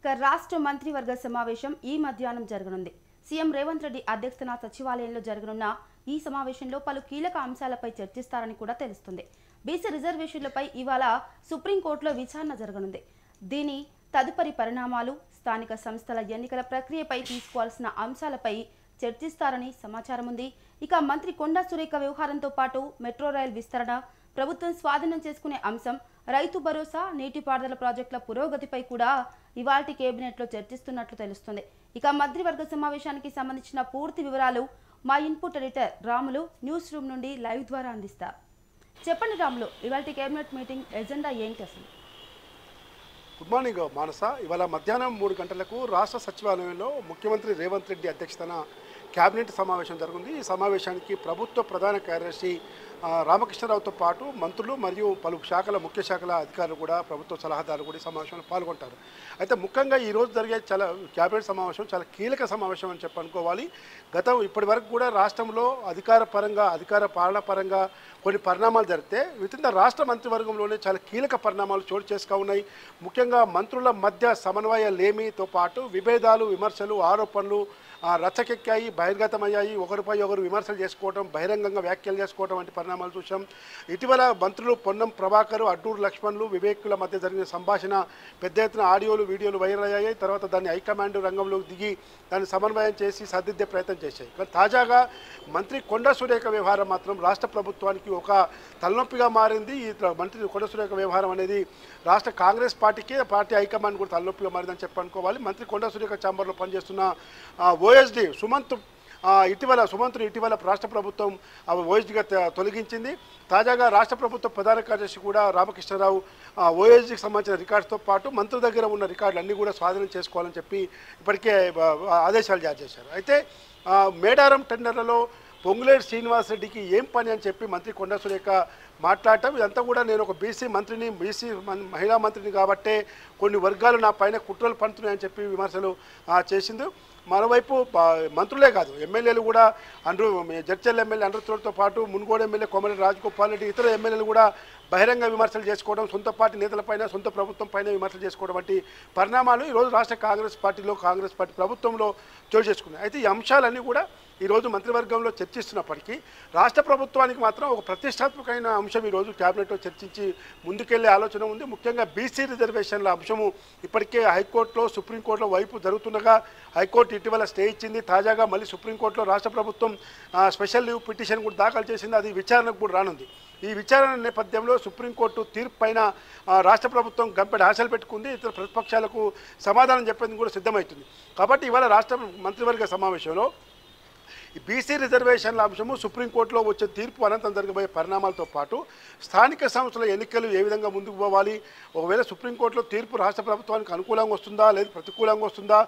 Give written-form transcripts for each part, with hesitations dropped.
రాష్ట్ర మంత్రివర్గ సమావేశం ఈ మధ్యాహ్నం జరగనుంది. సీఎం రేవంత్ రెడ్డి అధ్యక్షతన సచివాలయంలో జరగనున్న ఈ సమావేశంలో పలు కీలక అంశాలపై చర్చిస్తారని కూడా తెలుస్తుంది. బీసీ రిజర్వేషన్లపై ఇవాళ సుప్రీంకోర్టులో విచారణ జరగనుంది. దీని తదుపరి పరిణామాలు, స్థానిక సంస్థల ఎన్నికల ప్రక్రియపై తీసుకోవాల్సిన అంశాలపై చర్చిస్తారని సమాచారం ఉంది. ఇక మంత్రి కొండా సురేఖ వ్యవహారంతో పాటు మెట్రో రైల్ విస్తరణ, ప్రభుత్వం స్వాధీనం చేసుకునే అంశం, రైతు భరోసా, నీటిపారుదల ప్రాజెక్టుల పురోగతిపై కూడా ఇవాల్టి కేబినెట్లో చర్చిస్తున్నట్లు తెలుస్తుంది. ఇక మంత్రివర్గ సమావేశానికి సంబంధించిన పూర్తి వివరాలు మా input editor Ramulu news room నుండి లైవ్ ద్వారా అందిస్తారు. చెప్పండి రాములు, ఇవాల్టి కేబినెట్ మీటింగ్ ఎజెండా ఏంటి అసలు? గుడ్ మార్నింగ్ మానస. ఇవాళ మధ్యాహ్నం 3 గంటలకు రాష్ట్ర సచివాలయంలో ముఖ్యమంత్రి రేవంత్ రెడ్డి అధ్యక్షతన కేబినెట్ సమావేశం జరుగుతుంది. ఈ సమావేశానికి ప్రభుత్వ ప్రధాన కార్యదర్శి రామకృష్ణరావుతో పాటు మంత్రులు మరియు పలు శాఖల ముఖ్య శాఖల అధికారులు కూడా, ప్రభుత్వ సలహాదారులు కూడా ఈ సమావేశంలో పాల్గొంటారు. అయితే ముఖ్యంగా ఈరోజు జరిగే కేబినెట్ సమావేశం చాలా కీలక సమావేశం అని చెప్పి అనుకోవాలి. ఇప్పటి వరకు కూడా రాష్ట్రంలో అధికార పాలన పరంగా కొన్ని పరిణామాలు జరిగితే వితిన్ ద రాష్ట్ర మంత్రివర్గంలోనే చాలా కీలక పరిణామాలు చోటు చేసుకు ఉన్నాయి. ముఖ్యంగా మంత్రుల మధ్య సమన్వయలేమితో పాటు విభేదాలు, విమర్శలు, ఆరోపణలు రచ్చకెక్కాయి, బహిర్గతమయ్యాయి. ఒకరిపై ఒకరు విమర్శలు చేసుకోవడం, బహిరంగంగా వ్యాఖ్యలు చేసుకోవడం వంటి పరిణామాలు చూసాం. ఇటీవల మంత్రులు పొన్నం ప్రభాకర్, అడ్డూరు లక్ష్మణులు, వివేకుల మధ్య జరిగిన సంభాషణ పెద్ద ఎత్తున ఆడియోలు, వీడియోలు వైరల్ అయ్యాయి. తర్వాత దాన్ని హైకమాండ్ రంగంలోకి దిగి దాన్ని సమన్వయం చేసి సర్దిద్దే ప్రయత్నం చేశాయి. కానీ తాజాగా మంత్రి కొండా సురేఖ వ్యవహారం మాత్రం రాష్ట్ర ప్రభుత్వానికి ఒక తలనొప్పిగా మారింది. ఈ మంత్రి కొండా సురేఖ వ్యవహారం అనేది రాష్ట్ర కాంగ్రెస్ పార్టీ హైకమాండ్ కూడా తలనొప్పిగా మారిందని చెప్పి అనుకోవాలి. మంత్రి కొండా సురేఖ ఛాంబర్లో పనిచేస్తున్న ఓఎస్డీ సుమంత్ను ఇటీవల రాష్ట్ర ప్రభుత్వం ఓఎస్డీగా తొలగించింది. తాజాగా రాష్ట్ర ప్రభుత్వ ప్రధాన కార్యదర్శి కూడా రామకృష్ణరావు ఓఎస్డీకి సంబంధించిన రికార్డ్స్తో పాటు మంత్రుల దగ్గర ఉన్న రికార్డులు అన్నీ కూడా స్వాధీనం చేసుకోవాలని చెప్పి ఇప్పటికే ఆదేశాలు జారీ చేశారు. అయితే మేడారం టెండర్లలో పొంగులేటి శ్రీనివాసరెడ్డికి ఏం పని అని చెప్పి మంత్రి కొండా సురేఖ మాట్లాడటం, ఇదంతా కూడా నేను ఒక బీసీ మహిళా మంత్రిని కాబట్టే కొన్ని వర్గాలు నా పైన కుట్రలు పండుతున్నాయని చెప్పి విమర్శలు చేసింది. మరోవైపు మంత్రులే కాదు, ఎమ్మెల్యేలు కూడా జడ్చల్ ఎమ్మెల్యే అండ్రతోడుతో పాటు మున్గోడు ఎమ్మెల్యే కోమరెడ్డి రాజగోపాల్ రెడ్డి, ఇతర ఎమ్మెల్యేలు కూడా బహిరంగ విమర్శలు చేసుకోవడం, సొంత పార్టీ నేతలపైన, సొంత ప్రభుత్వం పైన విమర్శలు చేసుకోవడం వంటి పరిణామాలు ఈరోజు రాష్ట్ర కాంగ్రెస్ పార్టీ ప్రభుత్వంలో చోటు చేసుకున్నాయి. అయితే ఈ అంశాలన్నీ కూడా ఈరోజు మంత్రివర్గంలో చర్చిస్తున్నప్పటికీ రాష్ట్ర ప్రభుత్వానికి మాత్రం ఒక ప్రతిష్టాత్మకమైన అంశం ఈరోజు క్యాబినెట్లో చర్చించి ముందుకెళ్లే ఆలోచన ఉంది. ముఖ్యంగా బీసీ రిజర్వేషన్ల అంశము ఇప్పటికే హైకోర్టులో, సుప్రీంకోర్టులో వైపు జరుగుతుండగా హైకోర్టు ఇటీవల స్టే ఇచ్చింది. తాజాగా మళ్ళీ సుప్రీంకోర్టులో రాష్ట్ర ప్రభుత్వం స్పెషల్ లీవ్ పిటిషన్ కూడా దాఖలు చేసింది. అది విచారణకు కూడా రానుంది. ఈ విచారణ నేపథ్యంలో సుప్రీంకోర్టు తీర్పు పైన రాష్ట్ర ప్రభుత్వం గంపెడు ఆశలు పెట్టుకుంది. ఇతర ప్రతిపక్షాలకు సమాధానం చెప్పేందుకు కూడా సిద్ధమవుతుంది. కాబట్టి ఇవాళ రాష్ట్ర మంత్రివర్గ సమావేశంలో ఈ బీసీ రిజర్వేషన్ల అంశము, సుప్రీంకోర్టులో వచ్చే తీర్పు అనంతరం జరగబోయే పరిణామాలతో పాటు స్థానిక సంస్థల ఎన్నికలు ఏ విధంగా ముందుకు పోవాలి, ఒకవేళ సుప్రీంకోర్టులో తీర్పు రాష్ట్ర ప్రభుత్వానికి అనుకూలంగా వస్తుందా లేదా ప్రతికూలంగా వస్తుందా,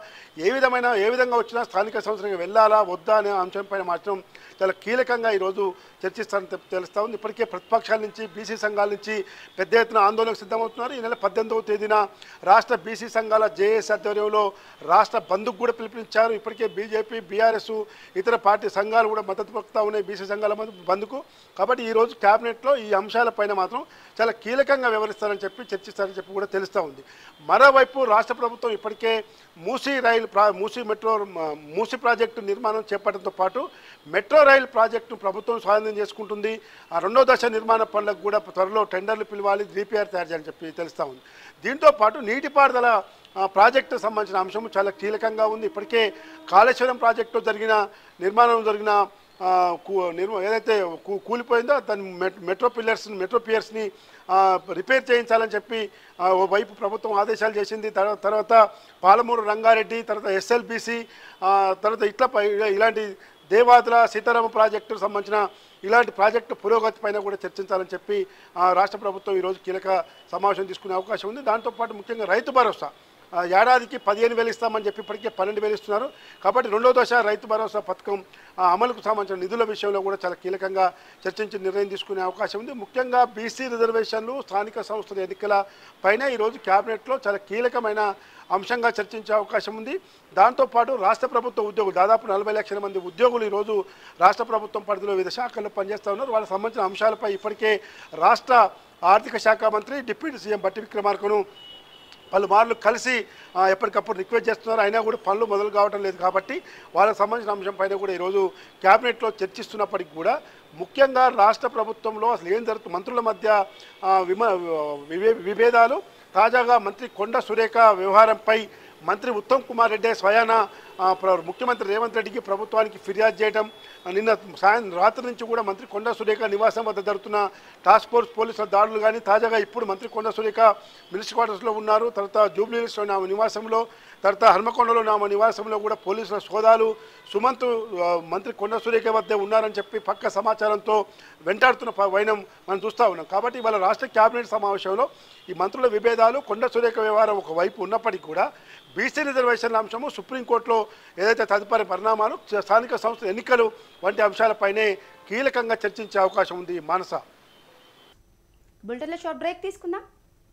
ఏ విధంగా వచ్చినా స్థానిక సంస్థలకు వెళ్ళాలా వద్దా అనే అంశంపైన మాత్రం చాలా కీలకంగా ఈరోజు చర్చిస్తారని తెలుస్తూ ఉంది. ఇప్పటికే ప్రతిపక్షాల నుంచి, బీసీ సంఘాల నుంచి పెద్ద ఎత్తున ఆందోళనకు సిద్ధమవుతున్నారు. ఈ నెల 18వ తేదీన రాష్ట్ర బీసీ సంఘాల జేఏసీ ఆధ్వర్యంలో రాష్ట్ర బంద్కు కూడా పిలుపునిచ్చారు. ఇప్పటికే బీజేపీ, బీఆర్ఎస్, ఇతర పార్టీ సంఘాలు కూడా మద్దతు పలుకుతూ ఉన్నాయి బీసీ సంఘాల బంద్కు. కాబట్టి ఈరోజు క్యాబినెట్లో ఈ అంశాలపైన మాత్రం చాలా కీలకంగా వ్యవహరిస్తారని చెప్పి, చర్చిస్తారని చెప్పి కూడా తెలుస్తూ ఉంది. మరోవైపు రాష్ట్ర ప్రభుత్వం ఇప్పటికే మూసీ ప్రాజెక్టు నిర్మాణం చేపట్టడంతో పాటు మెట్రో రైలు ప్రాజెక్టు ప్రభుత్వం స్వాధీనం చేసుకుంటుంది. ఆ 2వ దశ నిర్మాణ పనులకు కూడా త్వరలో టెండర్లు పిలవాలి, DPR తయారు చేయాలని చెప్పి తెలుస్తూ ఉంది. దీంతోపాటు నీటిపారుదల ప్రాజెక్టు సంబంధించిన అంశం చాలా కీలకంగా ఉంది. ఇప్పటికే కాళేశ్వరం ప్రాజెక్టు నిర్మాణం జరిగిన ఏదైతే కూలిపోయిందో దాన్ని మెట్రో పియర్స్ని రిపేర్ చేయించాలని చెప్పి వైపు ప్రభుత్వం ఆదేశాలు చేసింది. తర్వాత పాలమూరు రంగారెడ్డి, తర్వాత SLBC, తర్వాత ఇలాంటి దేవాదుల సీతారామ ప్రాజెక్టుకు సంబంధించిన ఇలాంటి ప్రాజెక్టు పురోగతి పైన కూడా చర్చించాలని చెప్పి రాష్ట్ర ప్రభుత్వం ఈరోజు కీలక సమావేశం తీసుకునే అవకాశం ఉంది. దాంతోపాటు ముఖ్యంగా రైతు భరోసా ఏడాదికి 15,000 ఇస్తామని చెప్పి ఇప్పటికే 12,000 ఇస్తున్నారు. కాబట్టి 2వ దశ రైతు భరోసా పథకం అమలుకు సంబంధించిన నిధుల విషయంలో కూడా చాలా కీలకంగా చర్చించి నిర్ణయం తీసుకునే అవకాశం ఉంది. ముఖ్యంగా బీసీ రిజర్వేషన్లు, స్థానిక సంస్థల ఎన్నికల పైన ఈరోజు క్యాబినెట్లో చాలా కీలకమైన అంశంగా చర్చించే అవకాశం ఉంది. దాంతోపాటు రాష్ట్ర ప్రభుత్వ ఉద్యోగులు దాదాపు 40 లక్షల మంది ఉద్యోగులు ఈరోజు రాష్ట్ర ప్రభుత్వం పరిధిలో వివిధ శాఖల్లో పనిచేస్తూ ఉన్నారు. వాళ్ళకి సంబంధించిన అంశాలపై ఇప్పటికే రాష్ట్ర ఆర్థిక శాఖ మంత్రి, డిప్యూటీ సీఎం బట్టి విక్రమార్కను పలుమార్లు కలిసి ఎప్పటికప్పుడు రిక్వెస్ట్ చేస్తున్నారు. అయినా కూడా పనులు మొదలు కావడం లేదు. కాబట్టి వాళ్ళకి సంబంధించిన అంశం పైన కూడా ఈరోజు క్యాబినెట్లో చర్చిస్తున్నప్పటికీ కూడా ముఖ్యంగా రాష్ట్ర ప్రభుత్వంలో అసలు ఏం జరుగుతుంది, మంత్రుల మధ్య విభేదాలు, తాజాగా మంత్రి కొండ సురేఖ వ్యవహారంపై మంత్రి ఉత్తమ్ కుమార్ రెడ్డి స్వయాన ముఖ్యమంత్రి రేవంత్ రెడ్డికి ప్రభుత్వానికి ఫిర్యాదు చేయడం, నిన్న రాత్రి నుంచి కూడా మంత్రి కొండ సురేఖ నివాసం వద్ద జరుగుతున్న టాస్క్ ఫోర్స్ పోలీసుల దాడులు కానీ, తాజాగా ఇప్పుడు మంత్రి కొండ సురేఖ మినిస్టర్ క్వార్టర్స్లో ఉన్నారు, తర్వాత జూబ్లీ హిల్స్లో నా నివాసంలో, తర్వాత హన్మకొండలో నా నివాసంలో కూడా పోలీసుల సోదాలు, సుమంత్ మంత్రి కొండ సురేఖ వద్ద ఉన్నారని చెప్పి పక్క సమాచారంతో వెంటాడుతున్న వైనం మనం చూస్తూ ఉన్నాం. కాబట్టి ఇవాళ రాష్ట్ర క్యాబినెట్ సమావేశంలో ఈ మంత్రుల విభేదాలు, కొండ సురేఖ వ్యవహారం ఒకవైపు ఉన్నప్పటికీ కూడా బీసీ రిజర్వేషన్ల అంశము, సుప్రీంకోర్టులో ఏదైతే తదుపరి పరిణామాలు, స్థానిక సంస్థల ఎన్నికలు వంటి అంశాలపైనే కీలకంగా చర్చించే అవకాశం ఉంది. మానస, బులెటిన్లో షార్ట్ బ్రేక్ తీసుకుందాం.